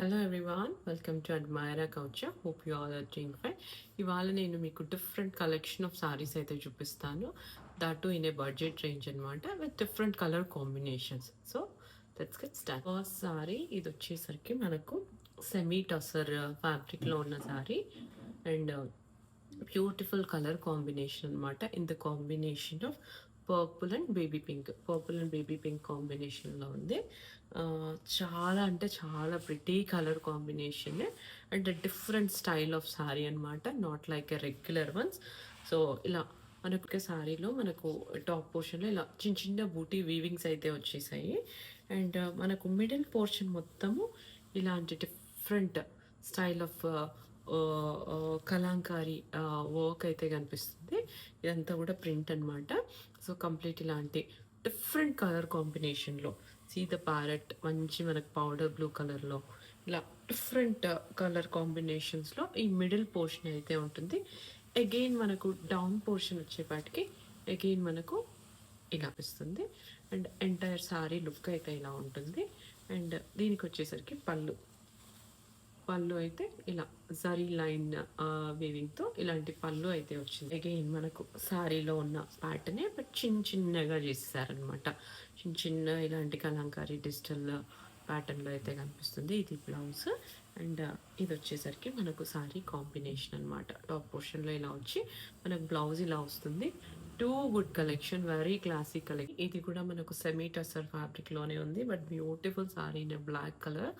Hello everyone, welcome to Admira Couture. Hope you all are doing fine. ఇవాళ నేను మీకు different collection of sarees అయితే చూపిస్తాను. That in a budget range అనమాట, with different colour combinations. So let's get start. First saree ఇది వచ్చేసరికి మనకు semi tussar ఫ్యాబ్రిక్లో ఉన్న saree and beautiful colour combination అనమాట. In the combination of purple and baby pink కాంబినేషన్లో ఉంది. చాలా అంటే చాలా pretty colour combination and different style of sorry అనమాట, not like a regular once. So ఇలా మనకు సారీలో మనకు టాప్ పోర్షన్లో ఇలా చిన్న చిన్న బూటీ వీవింగ్స్ అయితే వచ్చేసాయి. అండ్ మనకు మిడిల్ పోర్షన్ మొత్తము ఇలాంటి different style of Kalamkari work అయితే కనిపిస్తుంది. ఇదంతా కూడా ప్రింట్ అనమాట. సో కంప్లీట్ ఇలాంటి డిఫరెంట్ కలర్ కాంబినేషన్లో సీత ప్యారెట్ మంచి మనకు పౌడర్ బ్లూ కలర్లో ఇలా డిఫరెంట్ కలర్ కాంబినేషన్స్లో ఈ మిడిల్ పోర్షన్ అయితే ఉంటుంది. అగైన్ మనకు డౌన్ పోర్షన్ వచ్చేపాటికి అగైన్ మనకు ఇలా ఇస్తుంది. అండ్ ఎంటైర్ సారీ లుక్ అయితే ఇలా ఉంటుంది. అండ్ దీనికి వచ్చేసరికి పళ్ళు అయితే ఇలా జరీ లైన్ వీవింగ్తో ఇలాంటి పళ్ళు అయితే వచ్చింది. అగైన్ మనకు సారీలో ఉన్న ప్యాటర్నే బట్ చిన్నగా చేసేసారనమాట. చిన్న ఇలాంటి కలంకారీ డిజిటల్ ప్యాటర్న్లో అయితే కనిపిస్తుంది. ఇది బ్లౌజ్ అండ్ ఇది వచ్చేసరికి మనకు సారీ కాంబినేషన్ అనమాట. టాప్ పోర్షన్లో ఇలా వచ్చి మనకు బ్లౌజ్ ఇలా వస్తుంది. Too good collection, very classic collection. ఇది కూడా మనకు సెమీ టసర్ ఫ్యాబ్రిక్లోనే ఉంది, but beautiful saree in black colour.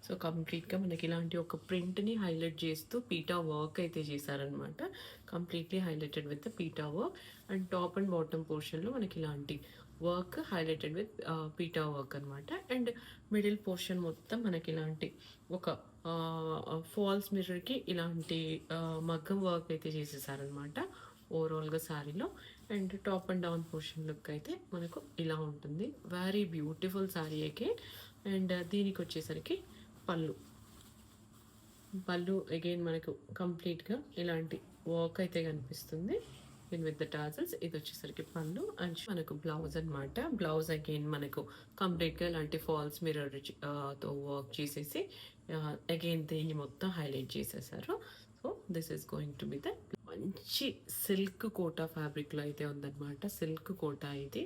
So కంప్లీట్గా మనకి ఇలాంటి ఒక ప్రింట్ని హైలైట్ చేస్తూ పీటా వర్క్ అయితే చేశారనమాట. కంప్లీట్లీ హైలైటెడ్ విత్ పీటా work and top and bottom పోర్షన్లో మనకి ఇలాంటి వర్క్ హైలైటెడ్ విత్ పీటా వర్క్ అనమాట. అండ్ మిడిల్ పోర్షన్ మొత్తం మనకి ఇలాంటి ఒక ఫాల్స్ మిర్రర్కి ఇలాంటి మగ్గం వర్క్ అయితే చేసేసారనమాట ఓవరాల్గా శారీలో. And top and down portion look అయితే మనకు ఇలా ఉంటుంది. Very beautiful sari again. And దీనికి వచ్చేసరికి పళ్ళు అగైన్ మనకు కంప్లీట్గా ఇలాంటి వర్క్ అయితే కనిపిస్తుంది విత్ ద టాజల్స్. ఇది వచ్చేసరికి పళ్ళు అండ్ మనకు బ్లౌజ్ అనమాట. బ్లౌజ్ అగైన్ మనకు కంప్లీట్గా ఇలాంటి ఫాల్స్ మిర్రర్ తో వర్క్ చేసేసి అగైన్ దీన్ని మొత్తం హైలైట్ చేసేసారు. So this is going to be the మంచి సిల్క్ కోటా ఫ్యాబ్రిక్లో అయితే ఉందన్నమాట. సిల్క్ కోటా ఇది,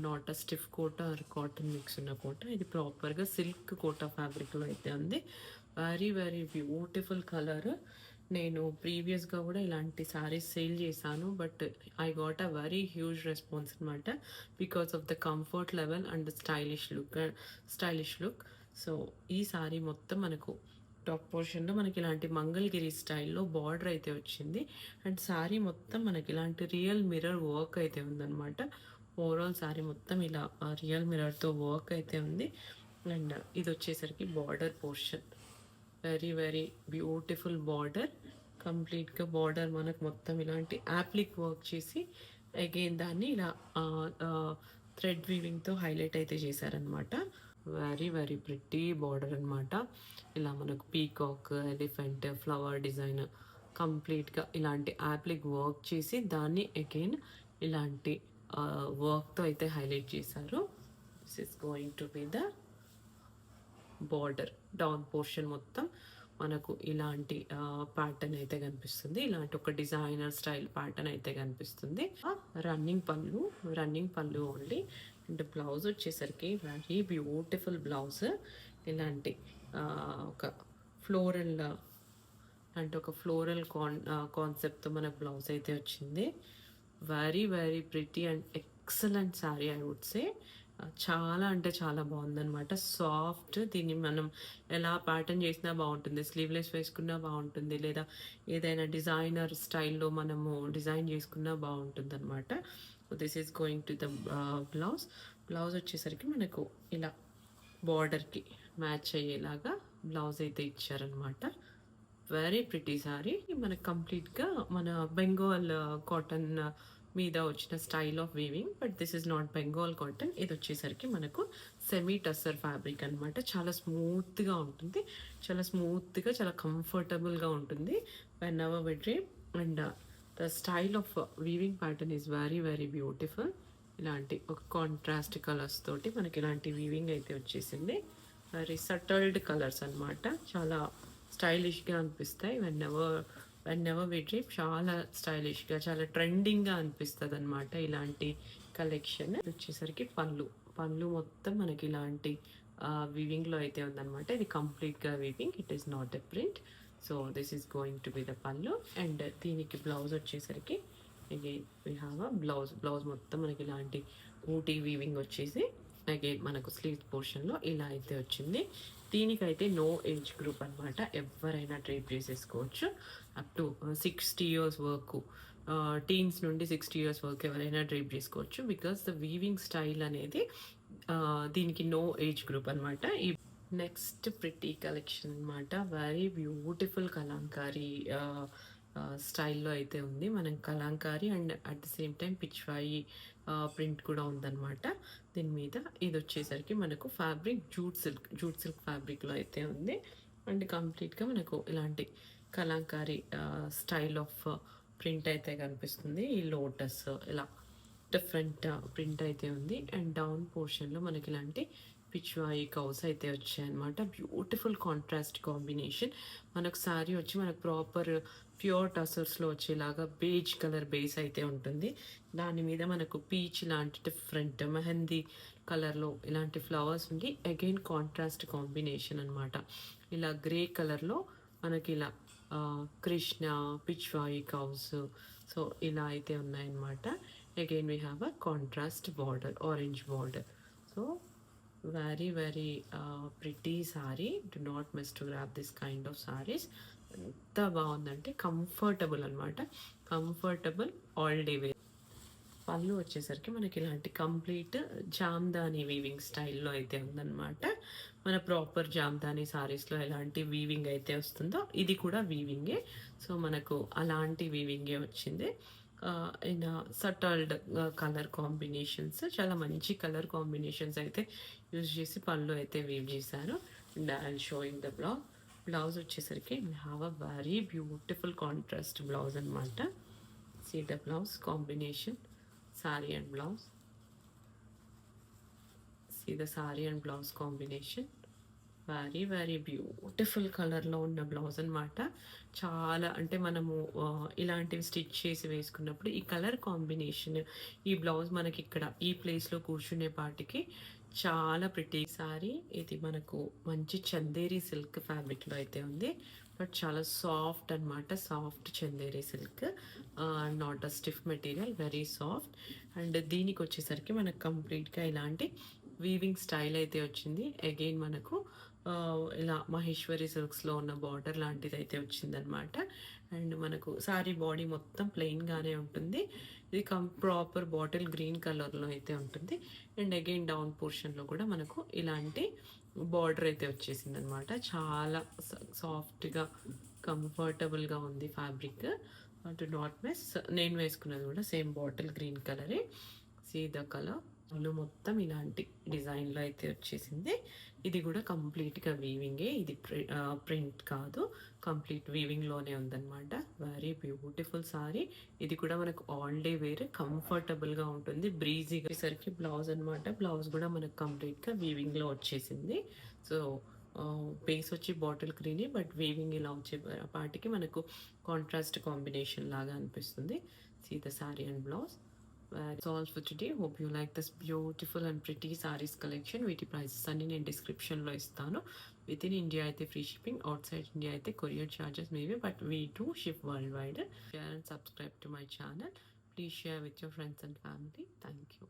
not a stiff Kota or cotton mix ఉన్న కోటా. ఇది ప్రాపర్గా సిల్క్ కోటా ఫ్యాబ్రిక్లో అయితే ఉంది. Very beautiful colour. నేను ప్రీవియస్గా కూడా ఇలాంటి శారీస్ సేల్ చేశాను, but I got a very huge response అనమాట because of the comfort level and stylish look. So ఈ శారీ మొత్తం మనకు టాప్ పోర్షన్లో మనకి ఇలాంటి మంగళగిరి స్టైల్లో బార్డర్ అయితే వచ్చింది. అండ్ శారీ మొత్తం మనకి ఇలాంటి రియల్ మిర్రర్ వర్క్ అయితే ఉందన్నమాట. ఓవరాల్ శారీ మొత్తం ఇలా రియల్ మిర్రర్తో వర్క్ అయితే ఉంది. అండ్ ఇది వచ్చేసరికి border portion, very beautiful border. కంప్లీట్గా బార్డర్ మనకు మొత్తం ఇలాంటి యాప్లిక్ వర్క్ చేసి అగైన్ దాన్ని ఇలా థ్రెడ్ వీవింగ్తో హైలైట్ అయితే చేశారనమాట. వెరీ ప్రిటీ బార్డర్ అనమాట. ఇలా మనకు పీకాక్, ఎలిఫెంట్, ఫ్లవర్ డిజైన్ కంప్లీట్గా ఇలాంటి యాప్లిక్ వర్క్ చేసి దాన్ని అగైన్ ఇలాంటి వర్క్తో అయితే హైలైట్ చేశారు. This is going to be the border. Down portion మొత్తం మనకు ఇలాంటి ప్యాటర్న్ అయితే కనిపిస్తుంది. ఇలాంటి ఒక డిజైనర్ స్టైల్ ప్యాటర్న్ అయితే కనిపిస్తుంది. రన్నింగ్ పళ్ళు ఓన్లీ. అండ్ బ్లౌజ్ వచ్చేసరికి వెరీ బ్యూటిఫుల్ బ్లౌజ్. ఇలాంటి ఒక ఫ్లోరల్ అంటే ఒక ఫ్లోరల్ కాన్సెప్ట్తో మనకు బ్లౌజ్ అయితే వచ్చింది. Very pretty and excellent sari I would say. చాలా అంటే చాలా బాగుందన్నమాట. సాఫ్ట్. దీన్ని మనం ఎలా ప్యాటర్న్ చేసినా బాగుంటుంది, స్లీవ్లెస్ వేసుకున్నా బాగుంటుంది, లేదా ఏదైనా డిజైనర్ స్టైల్లో మనము డిజైన్ చేసుకున్నా బాగుంటుంది అనమాట. This is going to the blouse వచ్చేసరికి మనకు ఇలా బార్డర్కి మ్యాచ్ అయ్యేలాగా బ్లౌజ్ అయితే ఇచ్చారనమాట. Very pretty sorry. మనకు కంప్లీట్గా మన బెంగాల్ కాటన్ మీద వచ్చిన style of weaving, but this is not Bengal cotton. ఇది వచ్చేసరికి మనకు సెమీ టసర్ ఫ్యాబ్రిక్ అనమాట. చాలా స్మూత్గా ఉంటుంది, చాలా కంఫర్టబుల్గా ఉంటుంది whenever we dream. And the style of weaving pattern is very beautiful. ఇలాంటి ఒక కాంట్రాస్ట్ కలర్స్ తోటి మనకి ఇలాంటి వీవింగ్ అయితే వచ్చేసింది. వెరీ సటల్డ్ కలర్స్ అన్నమాట. చాలా స్టైలిష్‌గా అనిపిస్తాయి. వెన్ ఎవర్ వి డ్రీప్ చాలా స్టైలిష్‌గా, చాలా ట్రెండింగ్‌గా అనిపిస్తదనమాట ఇలాంటి కలెక్షన్. ఇదొచ్చేసరికి పళ్ళు. పళ్ళు మొత్తం మనకి ఇలాంటి వీవింగ్‌లో అయితే ఉందనమాట. ఇది కంప్లీట్‌గా weaving. It is not a print. So, this is going to be the pallu. And దీనికి బ్లౌజ్ వచ్చేసరికి again we have a blouse. Blouse మొత్తం మనకి ఇలాంటి ఊటీ వీవింగ్ వచ్చేసి అగైన్ మనకు స్లీవ్ పోర్షన్లో ఇలా అయితే వచ్చింది. దీనికైతే నో ఏజ్ గ్రూప్ అనమాట. ఎవరైనా డ్రేప్ చేసేసుకోవచ్చు. అప్ టు 60 ఇయర్స్ వరకు, టీన్స్ నుండి 60 ఇయర్స్ వరకు ఎవరైనా డ్రేప్ చేసుకోవచ్చు. బికాస్ ద వీవింగ్ స్టైల్ అనేది దీనికి నో ఏజ్ గ్రూప్ అనమాట. ఈ నెక్స్ట్ ప్రిటీ కలెక్షన్ అనమాట. వెరీ బ్యూటిఫుల్ కలంకారీ స్టైల్లో అయితే ఉంది. మనం Kalamkari and at the same time Pichwai print కూడా ఉందన్నమాట దీని మీద. ఇది వచ్చేసరికి మనకు ఫ్యాబ్రిక్ జూట్ సిల్క్ ఫ్యాబ్రిక్లో అయితే ఉంది. అండ్ కంప్లీట్గా మనకు ఇలాంటి కలంకారీ స్టైల్ ఆఫ్ ప్రింట్ అయితే కనిపిస్తుంది. ఈ లోటస్ ఇలా డిఫరెంట్ ప్రింట్ అయితే ఉంది. అండ్ డౌన్ పోర్షన్లో మనకి ఇలాంటి పిచ్వాయి కౌస్ అయితే వచ్చాయన్నమాట. Beautiful contrast combination. మనకు శారీ వచ్చి మనకు ప్రాపర్ ప్యూర్ టసర్స్లో వచ్చేలాగా బేజ్ కలర్ బేస్ అయితే ఉంటుంది. దాని మీద మనకు పీచ్ లాంటి డిఫరెంట్ మెహందీ కలర్లో ఇలాంటి ఫ్లవర్స్ ఉండి అగైన్ కాంట్రాస్ట్ కాంబినేషన్ అనమాట. ఇలా గ్రే కలర్లో మనకి ఇలా కృష్ణ పిచ్వాయి కౌస్, సో ఇలా అయితే ఉన్నాయన్నమాట. Again we have a contrast border, orange border. So very pretty saree. Do not miss to grab this kind of sarees. ఎంత బాగుందంటే కంఫర్టబుల్ అనమాట. కంఫర్టబుల్ ఆల్ డే వే. పళ్ళు వచ్చేసరికి మనకి ఇలాంటి కంప్లీట్ జామ్దాని వీవింగ్ స్టైల్లో అయితే ఉందన్నమాట. మన ప్రాపర్ జామ్దాని సారీస్లో ఎలాంటి వీవింగ్ అయితే వస్తుందో ఇది కూడా వీవింగే. సో మనకు అలాంటి వీవింగే వచ్చింది. ఇన్ సటల్డ్ కలర్ కాంబినేషన్స్, చాలా మంచి కలర్ కాంబినేషన్స్ అయితే యూజ్ చేసి పళ్ళు అయితే వీవ్ చేశారు. And I showing the blouse వచ్చేసరికి have a very beautiful contrast blouse అనమాట. See the blouse combination, saree and blouse. See the sorry and blouse combination. Very beautiful కలర్లో ఉన్న బ్లౌజ్ అనమాట. చాలా అంటే మనము ఇలాంటివి స్టిచ్ చేసి వేసుకున్నప్పుడు ఈ కలర్ కాంబినేషన్, ఈ బ్లౌజ్ మనకి ఇక్కడ ఈ ప్లేస్లో కూర్చునే పాటికి చాలా ప్రిటీ సారీ. ఇది మనకు మంచి చందేరి సిల్క్ ఫ్యాబ్రిక్లో అయితే ఉంది. బట్ చాలా సాఫ్ట్ అనమాట. Soft Chanderi silk, not a stiff material, very soft. And దీనికి వచ్చేసరికి మనకు కంప్లీట్గా ఇలాంటి వీవింగ్ స్టైల్ అయితే వచ్చింది. అగైన్ మనకు ఇలా మహేశ్వరి సిల్క్స్లో ఉన్న బార్డర్ లాంటిది అయితే వచ్చిందనమాట. అండ్ మనకు సారీ బాడీ మొత్తం ప్లెయిన్గానే ఉంటుంది. ఇది ప్రాపర్ బాటిల్ గ్రీన్ కలర్లో అయితే ఉంటుంది. అండ్ అగైన్ డౌన్ పోర్షన్లో కూడా మనకు ఇలాంటి బార్డర్ అయితే వచ్చేసింది అనమాట. చాలా సాఫ్ట్గా కంఫర్టబుల్గా ఉంది ఫ్యాబ్రిక్. To not miss. నేను వేసుకున్నది కూడా సేమ్ బాటిల్ గ్రీన్ కలరే. See the colour. పళ్ళు మొత్తం ఇలాంటి డిజైన్లో అయితే వచ్చేసింది. ఇది కూడా కంప్లీట్గా వీవింగే. ఇది ప్రింట్ కాదు, కంప్లీట్ వీవింగ్లోనే ఉందన్నమాట. Very beautiful sorry. ఇది కూడా మనకు ఆల్ డే వేర్, కంఫర్టబుల్గా ఉంటుంది, బ్రీజీగా. సరికి బ్లౌజ్ అనమాట. బ్లౌజ్ కూడా మనకు కంప్లీట్గా వీవింగ్లో వచ్చేసింది. సో బేస్ వచ్చి బాటిల్ గ్రీన్, బట్ వీవింగ్ ఇలా వచ్చే పాటికి మనకు కాంట్రాస్ట్ కాంబినేషన్ లాగా అనిపిస్తుంది. See the sorry and blouse. That's all for today. Hope you like this beautiful and pretty sarees collection. వీటి ప్రైసెస్ అన్ని నేను డిస్క్రిప్షన్లో ఇస్తాను. విత్ ఇన్ ఇండియా అయితే free shipping, outside India అయితే courier charges maybe, but we do ship worldwide. Share and subscribe to my channel. Please share with your friends and family. Thank you.